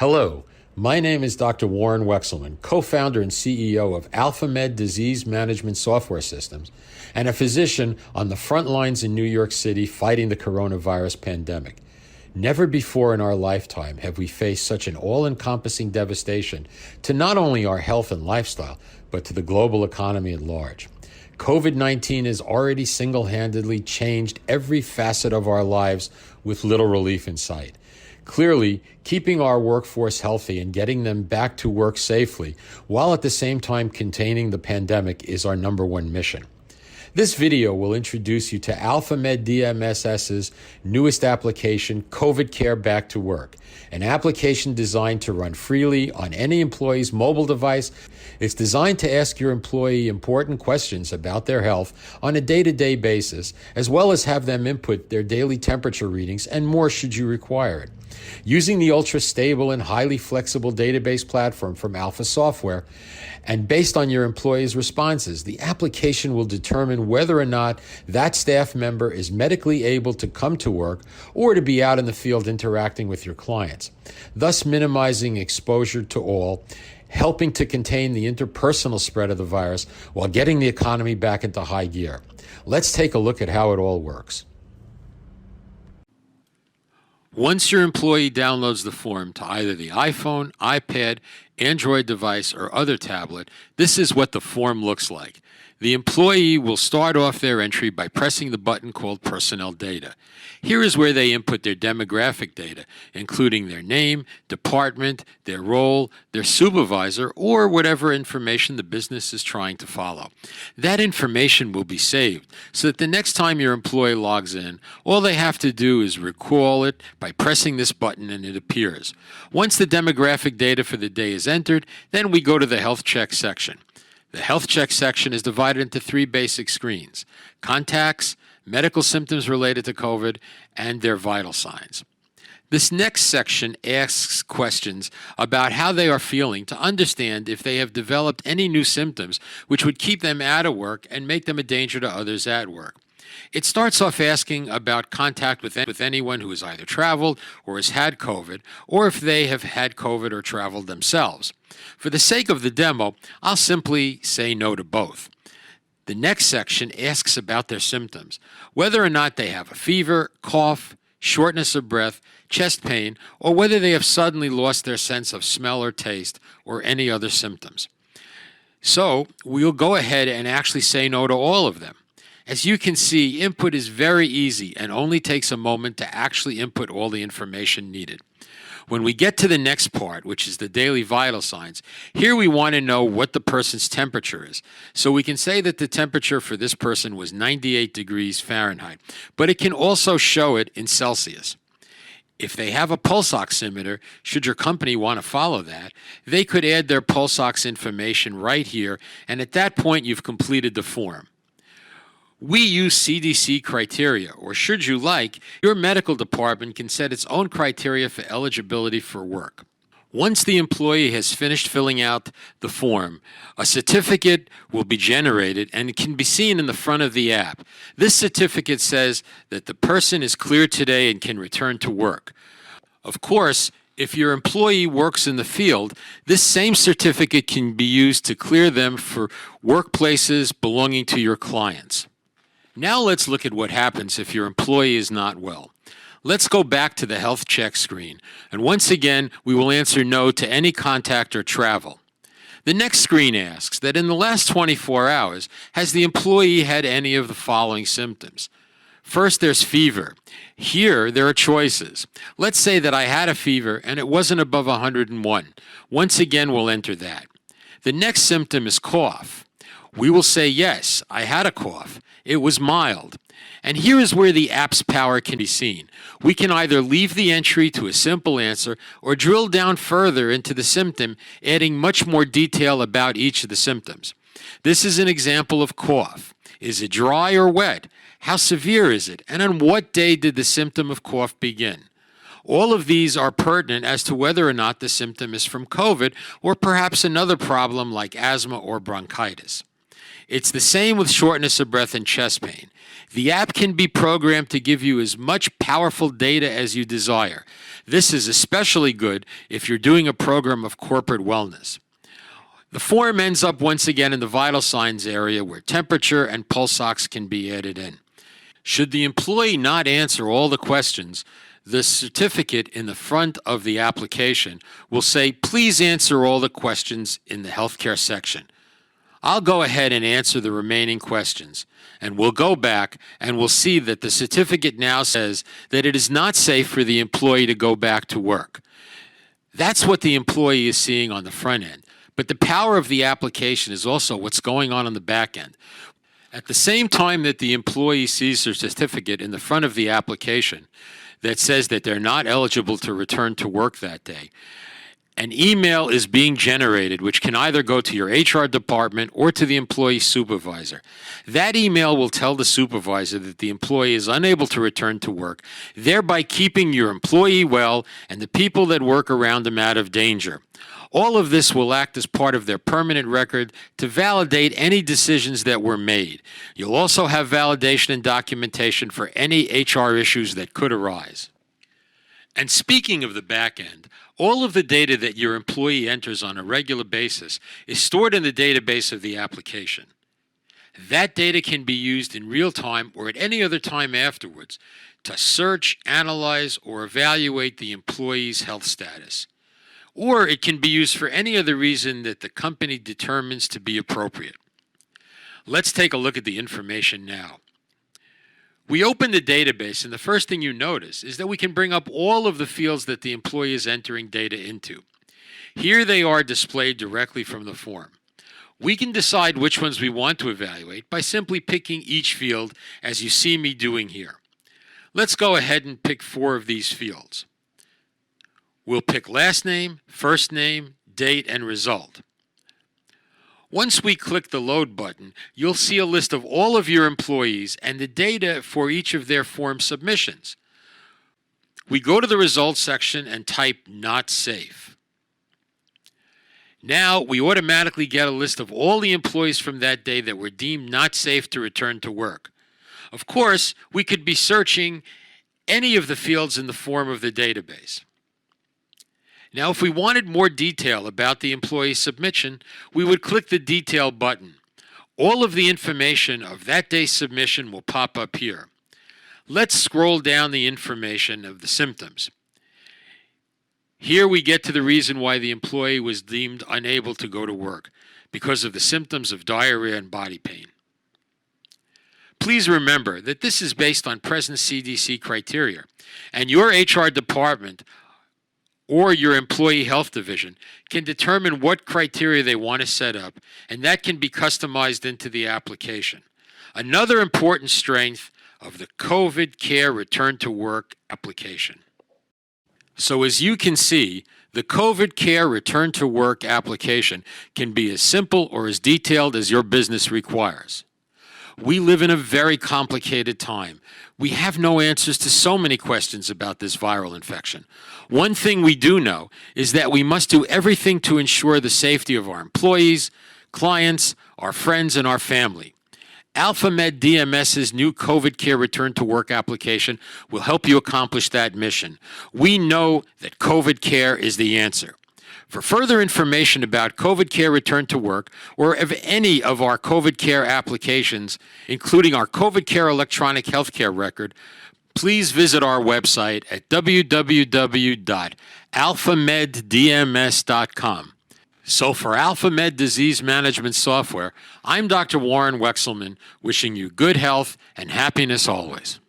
Hello, my name is Dr. Warren Wexelman, co-founder and CEO of AlphaMed Disease Management Software Systems, and a physician on the front lines in New York City fighting the coronavirus pandemic. Never before in our lifetime have we faced such an all-encompassing devastation to not only our health and lifestyle, but to the global economy at large. COVID-19 has already single-handedly changed every facet of our lives with little relief in sight. Clearly, keeping our workforce healthy and getting them back to work safely, while at the same time containing the pandemic, is our number one mission. This video will introduce you to AlphaMed DMSS's newest application, COVID Care Back to Work, an application designed to run freely on any employee's mobile device. It's designed to ask your employee important questions about their health on a day-to-day basis, as well as have them input their daily temperature readings and more should you require it. Using the ultra-stable and highly flexible database platform from Alpha Software, and based on your employee's responses, the application will determine whether or not that staff member is medically able to come to work or to be out in the field interacting with your clients, thus minimizing exposure to all, helping to contain the interpersonal spread of the virus while getting the economy back into high gear. Let's take a look at how it all works. Once your employee downloads the form to either the iPhone, iPad, Android device, or other tablet, this is what the form looks like. The employee will start off their entry by pressing the button called Personnel Data. Here is where they input their demographic data, including their name, department, their role, their supervisor, or whatever information the business is trying to follow. That information will be saved so that the next time your employee logs in, all they have to do is recall it by pressing this button and it appears. Once the demographic data for the day is entered, then we go to the Health Check section. The Health Check section is divided into three basic screens: contacts, medical symptoms related to COVID, and their vital signs. This next section asks questions about how they are feeling to understand if they have developed any new symptoms which would keep them out of work and make them a danger to others at work. It starts off asking about contact with anyone who has either traveled or has had COVID, or if they have had COVID or traveled themselves. For the sake of the demo, I'll simply say no to both. The next section asks about their symptoms, whether or not they have a fever, cough, shortness of breath, chest pain, or whether they have suddenly lost their sense of smell or taste, or any other symptoms. So we'll go ahead and actually say no to all of them. As you can see, input is very easy and only takes a moment to actually input all the information needed. When we get to the next part, which is the daily vital signs, here we want to know what the person's temperature is. So we can say that the temperature for this person was 98 degrees Fahrenheit, but it can also show it in Celsius. If they have a pulse oximeter, should your company want to follow that, they could add their pulse ox information right here, and at that point you've completed the form. We use CDC criteria, or should you like, your medical department can set its own criteria for eligibility for work. Once the employee has finished filling out the form, a certificate will be generated and it can be seen in the front of the app. This certificate says that the person is cleared today and can return to work. Of course, if your employee works in the field, this same certificate can be used to clear them for workplaces belonging to your clients. Now let's look at what happens if your employee is not well. Let's go back to the Health Check screen, and once again, we will answer no to any contact or travel. The next screen asks that in the last 24 hours, has the employee had any of the following symptoms? First, there's fever. Here, there are choices. Let's say that I had a fever and it wasn't above 101. Once again, we'll enter that. The next symptom is cough. We will say yes, I had a cough. It was mild. And here is where the app's power can be seen. We can either leave the entry to a simple answer or drill down further into the symptom, adding much more detail about each of the symptoms. This is an example of cough. Is it dry or wet? How severe is it? And on what day did the symptom of cough begin? All of these are pertinent as to whether or not the symptom is from COVID or perhaps another problem like asthma or bronchitis. It's the same with shortness of breath and chest pain. The app can be programmed to give you as much powerful data as you desire. This is especially good if you're doing a program of corporate wellness. The form ends up once again in the vital signs area where temperature and pulse ox can be added in. Should the employee not answer all the questions, the certificate in the front of the application will say, please answer all the questions in the healthcare section. I'll go ahead and answer the remaining questions, and we'll go back and we'll see that the certificate now says that it is not safe for the employee to go back to work. That's what the employee is seeing on the front end. But the power of the application is also what's going on the back end. At the same time that the employee sees their certificate in the front of the application that says that they're not eligible to return to work that day, an email is being generated which can either go to your HR department or to the employee supervisor. That email will tell the supervisor that the employee is unable to return to work, thereby keeping your employee well and the people that work around him out of danger. All of this will act as part of their permanent record to validate any decisions that were made. You'll also have validation and documentation for any HR issues that could arise. And speaking of the back end, all of the data that your employee enters on a regular basis is stored in the database of the application. That data can be used in real time or at any other time afterwards to search, analyze, or evaluate the employee's health status. Or it can be used for any other reason that the company determines to be appropriate. Let's take a look at the information now. We open the database, and the first thing you notice is that we can bring up all of the fields that the employee is entering data into. Here they are displayed directly from the form. We can decide which ones we want to evaluate by simply picking each field as you see me doing here. Let's go ahead and pick 4 of these fields. We'll pick last name, first name, date, and result. Once we click the Load button, you'll see a list of all of your employees and the data for each of their form submissions. We go to the Results section and type Not Safe. Now we automatically get a list of all the employees from that day that were deemed not safe to return to work. Of course, we could be searching any of the fields in the form of the database. Now, if we wanted more detail about the employee submission, we would click the Detail button. All of the information of that day's submission will pop up here. Let's scroll down the information of the symptoms. Here we get to the reason why the employee was deemed unable to go to work, because of the symptoms of diarrhea and body pain. Please remember that this is based on present CDC criteria, and your HR department or your employee health division can determine what criteria they want to set up, and that can be customized into the application. Another important strength of the COVID Care Return to Work application. So as you can see, the COVID Care Return to Work application can be as simple or as detailed as your business requires. We live in a very complicated time. We have no answers to so many questions about this viral infection. One thing we do know is that we must do everything to ensure the safety of our employees, clients, our friends, and our family. AlphaMed DMS's new COVID Care Return to Work application will help you accomplish that mission. We know that COVID Care is the answer. For further information about COVID Care Return to Work or of any of our COVID Care applications, including our COVID Care Electronic Healthcare Record, please visit our website at www.alphameddms.com. So for AlphaMed Disease Management Software, I'm Dr. Warren Wexelman, wishing you good health and happiness always.